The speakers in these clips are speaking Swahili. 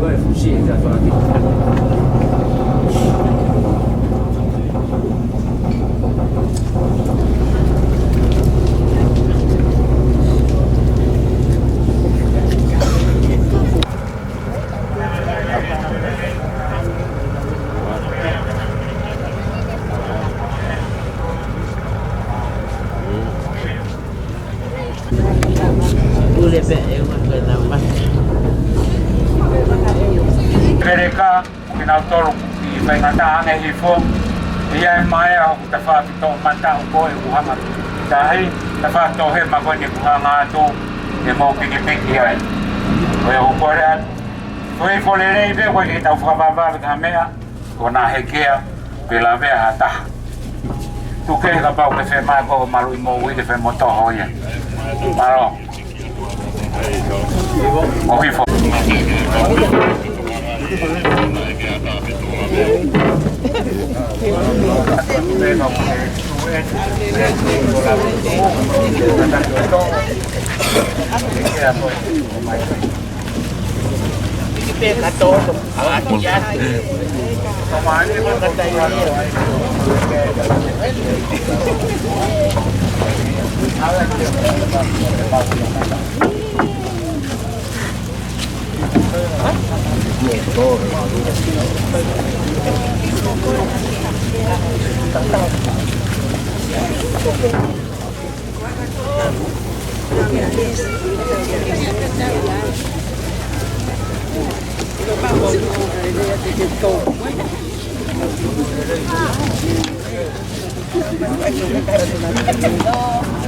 都係服侍嘅啫，做下啲。Mereka pinautor ipengata ang ifong iyan maya tafa pito mata uko uhangat dahil tafa tohe magoni buhanga tu mo pinipik iyan we uko rat we folere be we kita ufababa kamera kona hekea pela be ata tu ke ka pa ke fe ma ko malu mo we de fe moto hoya paro o ifo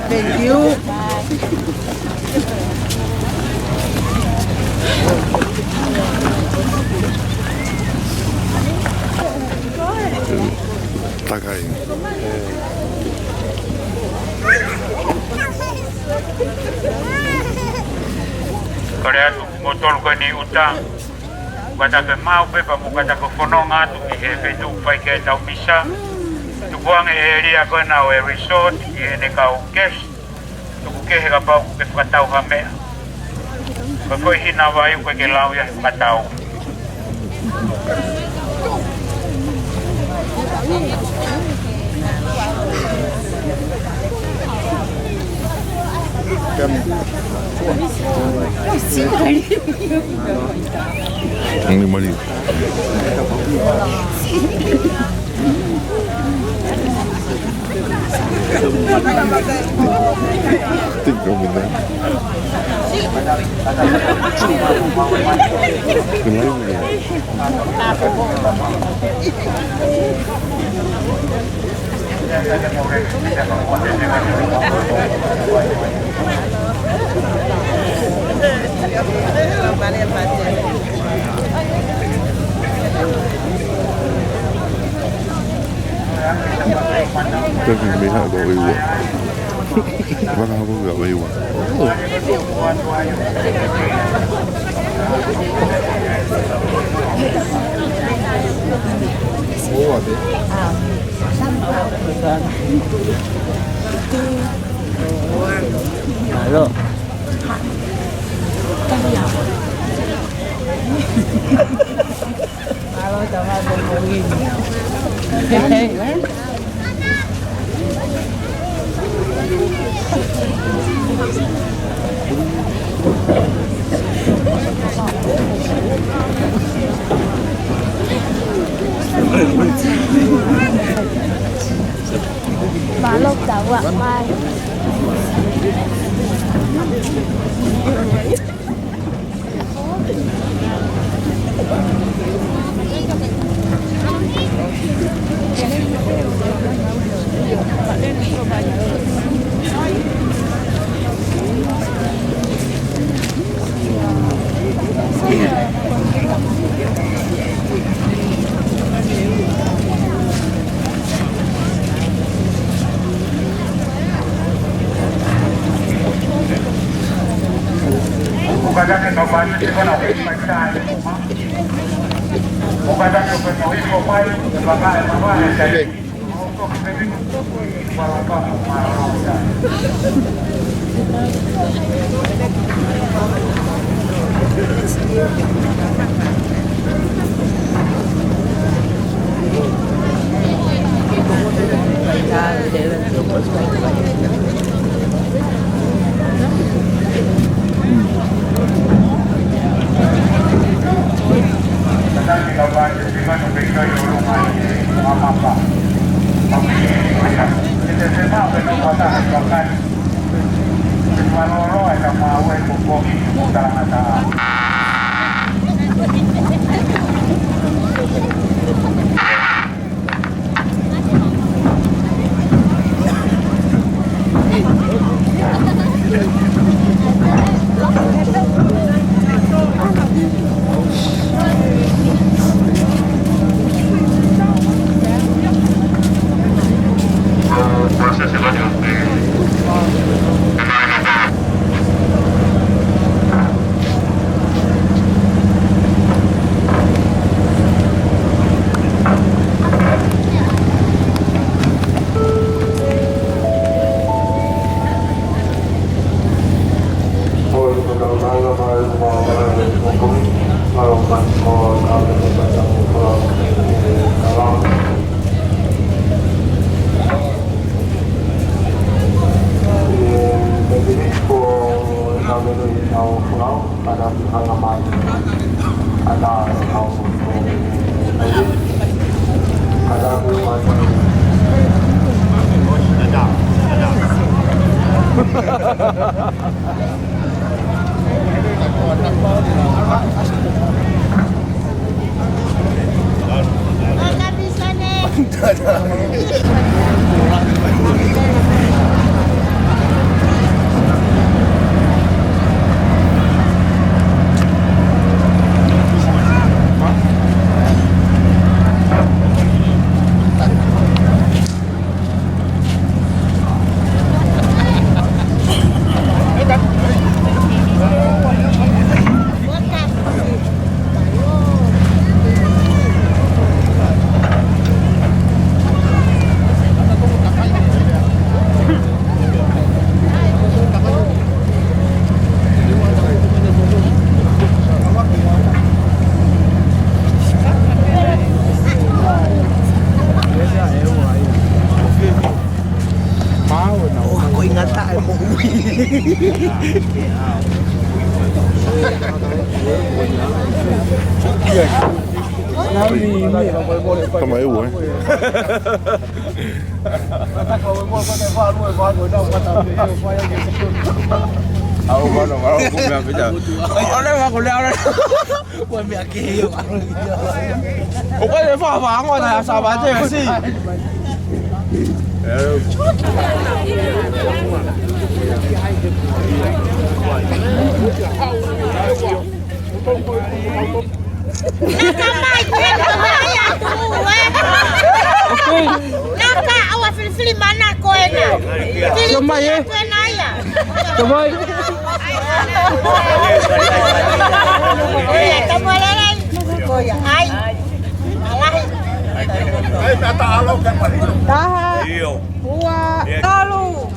Thank you. Tagay. Korea tu motor ko ni utang kata ke mau pe pa kata ke fononga tu he pe tu pai ke tau misa tu buang area ko na we resort ne ka o guest tu ke he ka pa ke tau ha me ko hina vai ko ke lau ya ka tau Ang mali. Tingnan mo na. Kailangan mo yan. Tapi mihak gak lewa. Mana aku gak lewa. Oh ada. Halo. Halo, sama ngomongin. Balok dawa mai. Bukan que no vale que con la misma está bukan que no puede ir con pai de vaca de mamá de ahí para Toma aí, ué. Naka awa fili mana koena. Coba ya. Coba. Kamu lelai. Ai. Ai kata alo kan paling. Tahan. Iyo. Dua. Lalu.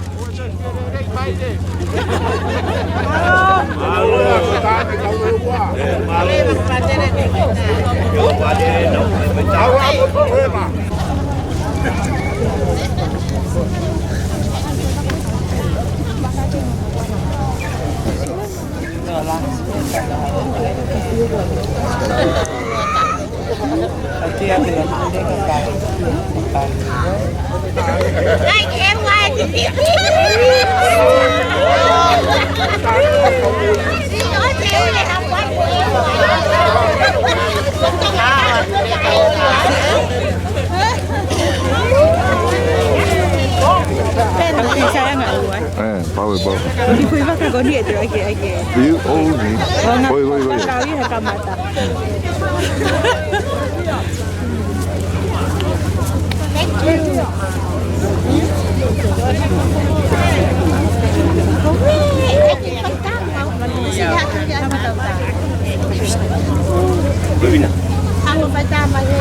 Em ngoài thì nói theo này không quá Power boat. Hindi ko iba ka goni ito ay. You old me. Woi. Kau ini kamata. Ang patama yun.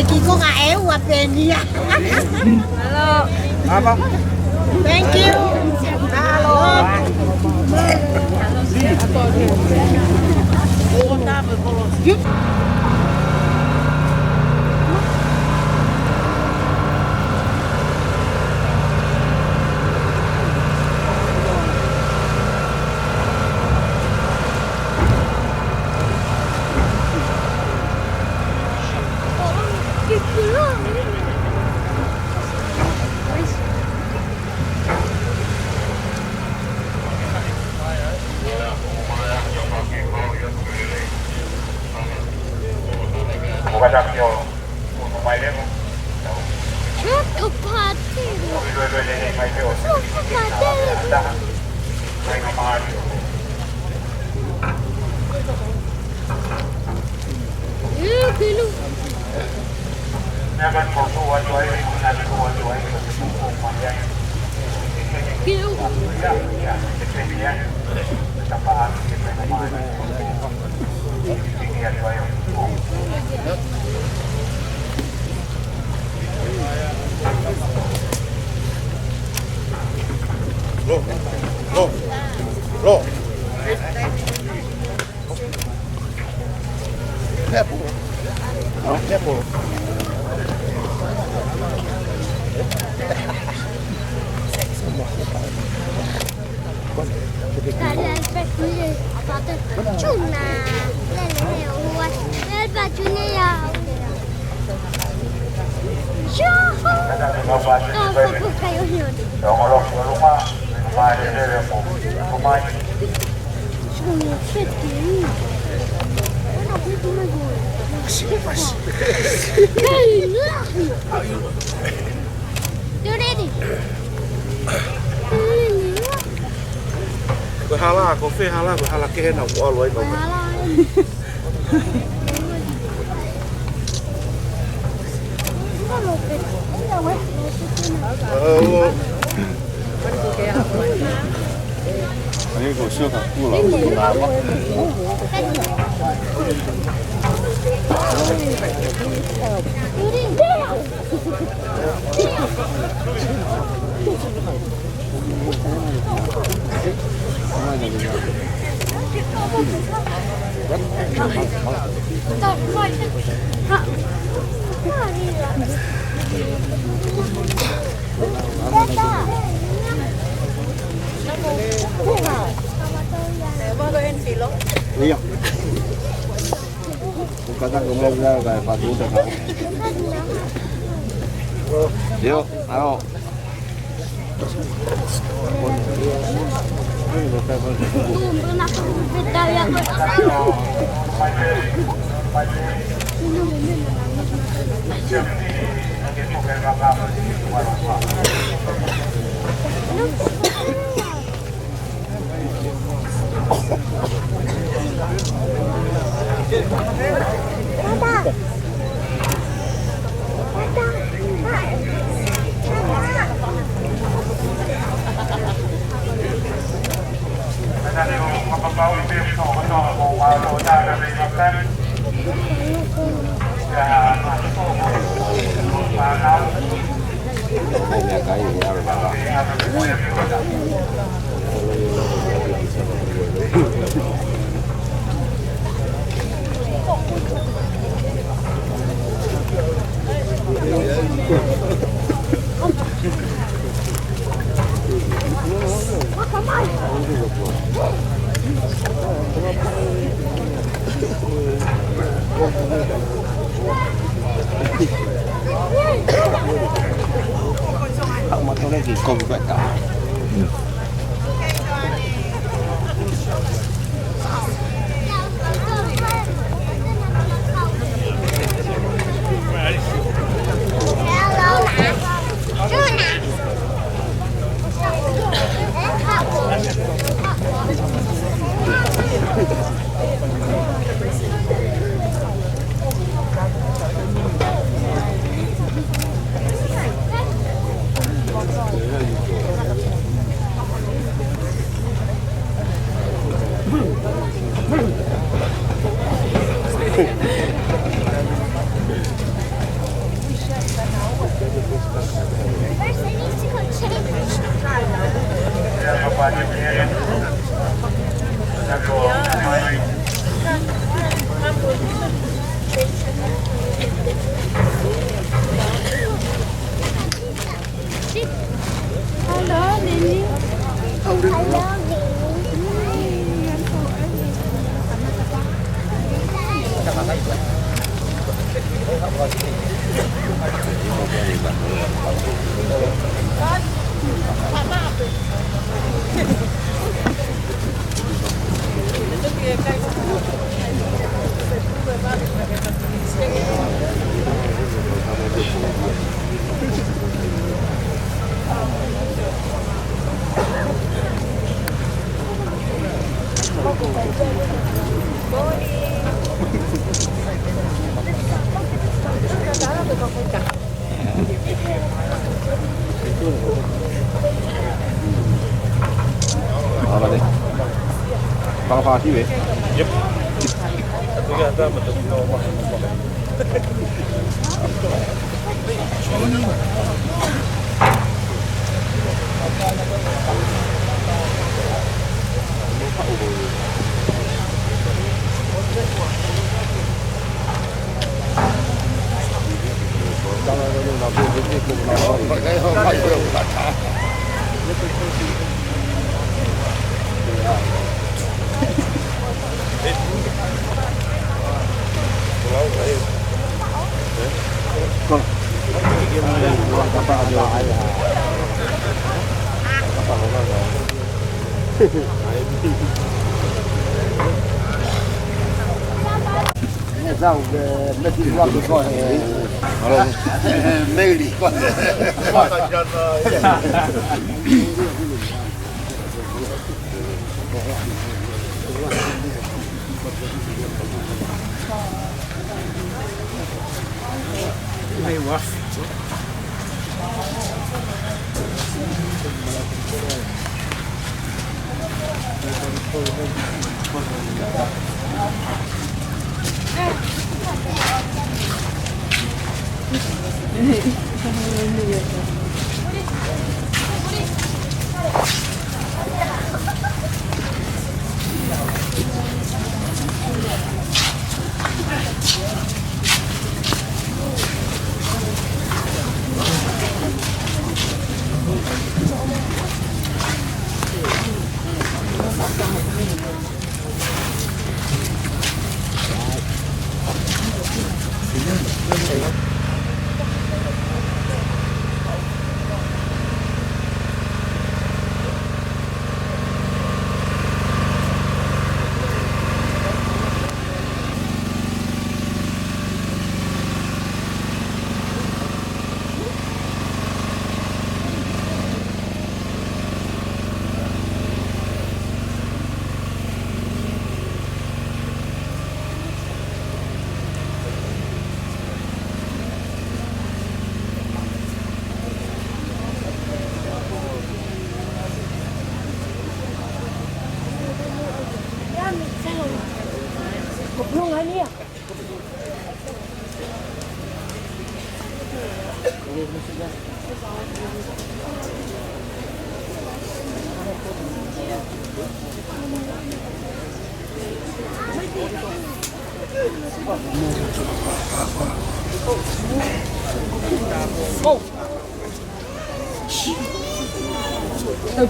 Kiko nggak ewa pennya. Halo. Apa? Thank you. Halo. Loh. Careful. Kalian bajunya cuna, nenek luas, nenek bajunya ya. Kau kayak yun. Gue halal, kopi halal, gue halal kena, gue always kau. Ini gue suka pulau. Iya. Bukan ngomong ra kayak patu udah kau. Yuk, mau. Không mà tôi đây chỉ cùng vậy cả. Hello, First, I need to go change. Hello, Lily. Hello, Apa nih? Kalau pasti weh. Yep. Ternyata betul nomor. Rau nó chỉ qua cái coi mê đi coi hay quá.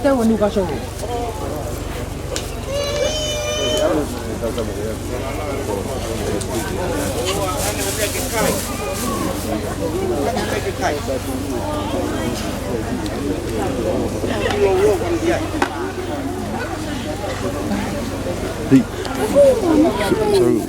Tôi muốn nuôi cá sấu. Đi. Seru.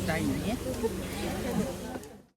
Đây nhé.